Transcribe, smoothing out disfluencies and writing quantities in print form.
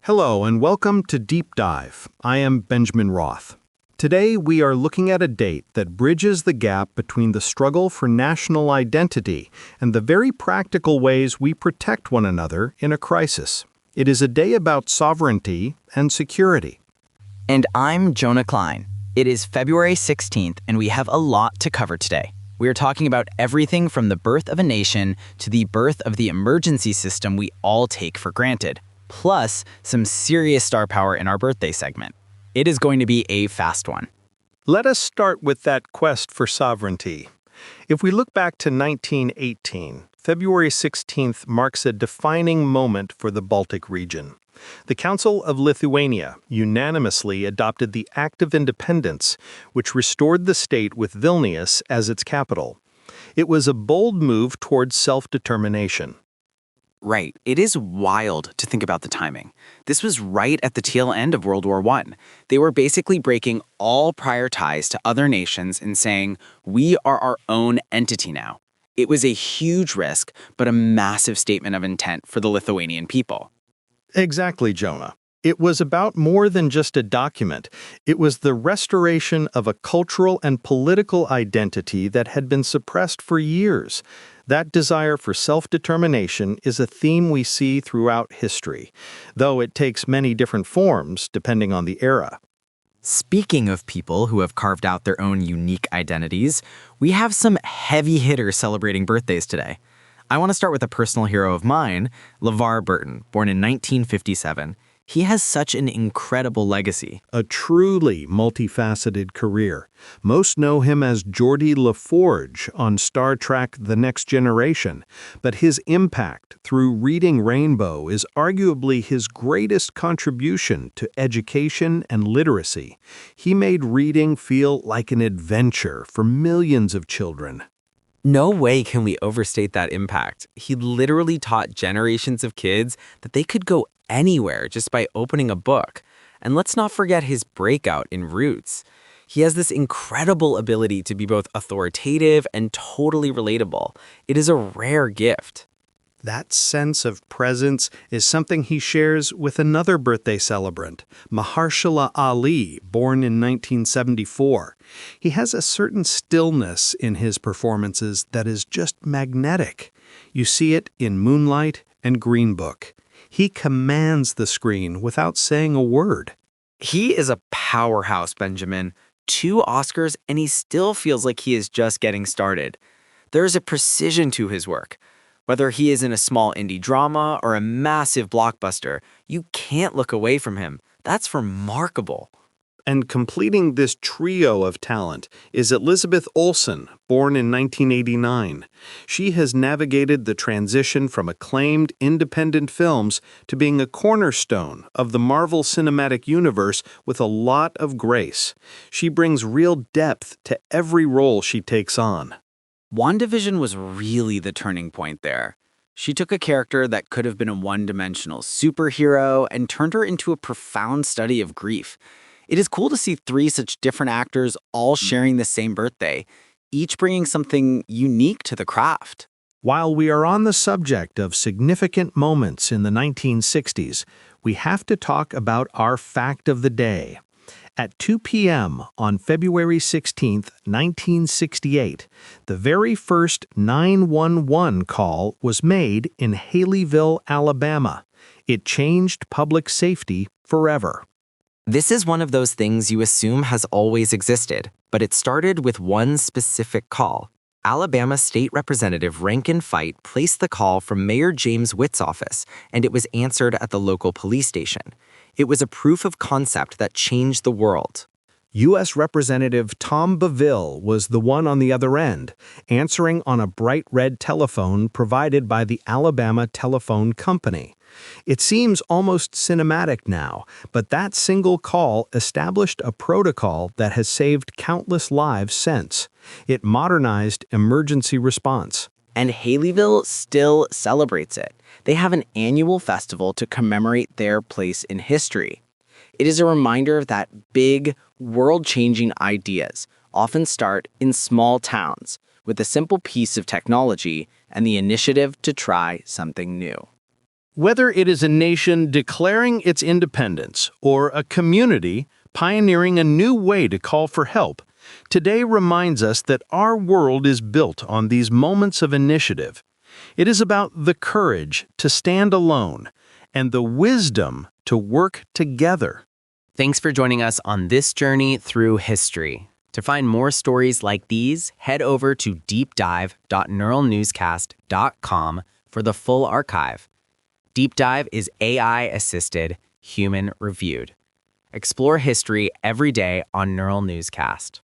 Hello and welcome to Deep Dive. I am Benjamin Roth. Today we are looking at a date that bridges the gap between the struggle for national identity and the very practical ways we protect one another in a crisis. It is a day about sovereignty and security. And I'm Jonah Klein. It is February 16th, and we have a lot to cover today. We are talking about everything from the birth of a nation to the birth of the emergency system we all take for granted, plus some serious star power in our birthday segment. It is going to be a fast one. Let us start with that quest for sovereignty. If we look back to 1918, February 16th marks a defining moment for the Baltic region. The Council of Lithuania unanimously adopted the Act of Independence, which restored the state with Vilnius as its capital. It was a bold move towards self-determination. Right. It is wild to think about the timing. This was right at the tail end of World War I. They were basically breaking all prior ties to other nations and saying, we are our own entity now. It was a huge risk, but a massive statement of intent for the Lithuanian people. Exactly, Jonah. It was about more than just a document. It was the restoration of a cultural and political identity that had been suppressed for years. That desire for self-determination is a theme we see throughout history, though it takes many different forms depending on the era. Speaking of people who have carved out their own unique identities, we have some heavy hitters celebrating birthdays today. I want to start with a personal hero of mine, LeVar Burton, born in 1957. He has such an incredible legacy. A truly multifaceted career. Most know him as Geordi LaForge on Star Trek The Next Generation, but his impact through Reading Rainbow is arguably his greatest contribution to education and literacy. He made reading feel like an adventure for millions of children. No way can we overstate that impact. He literally taught generations of kids that they could go anywhere just by opening a book. And let's not forget his breakout in Roots. He has this incredible ability to be both authoritative and totally relatable. It is a rare gift. That sense of presence is something he shares with another birthday celebrant, Mahershala Ali, born in 1974. He has a certain stillness in his performances that is just magnetic. You see it in Moonlight and Green Book. He commands the screen without saying a word. He is a powerhouse, Benjamin. 2 Oscars, and he still feels like he is just getting started. There is a precision to his work. Whether he is in a small indie drama or a massive blockbuster, you can't look away from him. That's remarkable. And completing this trio of talent is Elizabeth Olsen, born in 1989. She has navigated the transition from acclaimed independent films to being a cornerstone of the Marvel Cinematic Universe with a lot of grace. She brings real depth to every role she takes on. WandaVision was really the turning point there. She took a character that could have been a one-dimensional superhero and turned her into a profound study of grief. It is cool to see 3 such different actors all sharing the same birthday, each bringing something unique to the craft. While we are on the subject of significant moments in the 1960s, we have to talk about our fact of the day. At 2 p.m. on February 16, 1968, the very first 911 call was made in Haleyville, Alabama. It changed public safety forever. This is one of those things you assume has always existed, but it started with one specific call. Alabama State Representative Rankin Fite placed the call from Mayor James Witt's office, and it was answered at the local police station. It was a proof of concept that changed the world. U.S. Representative Tom Beville was the one on the other end, answering on a bright red telephone provided by the Alabama Telephone Company. It seems almost cinematic now, but that single call established a protocol that has saved countless lives since. It modernized emergency response. And Haleyville still celebrates it. They have an annual festival to commemorate their place in history. It is a reminder that big, world-changing ideas often start in small towns with a simple piece of technology and the initiative to try something new. Whether it is a nation declaring its independence or a community pioneering a new way to call for help, today reminds us that our world is built on these moments of initiative. It is about the courage to stand alone and the wisdom to work together. Thanks for joining us on this journey through history. To find more stories like these, head over to deepdive.neuralnewscast.com for the full archive. Deep Dive is AI-assisted, human-reviewed. Explore history every day on Neural Newscast.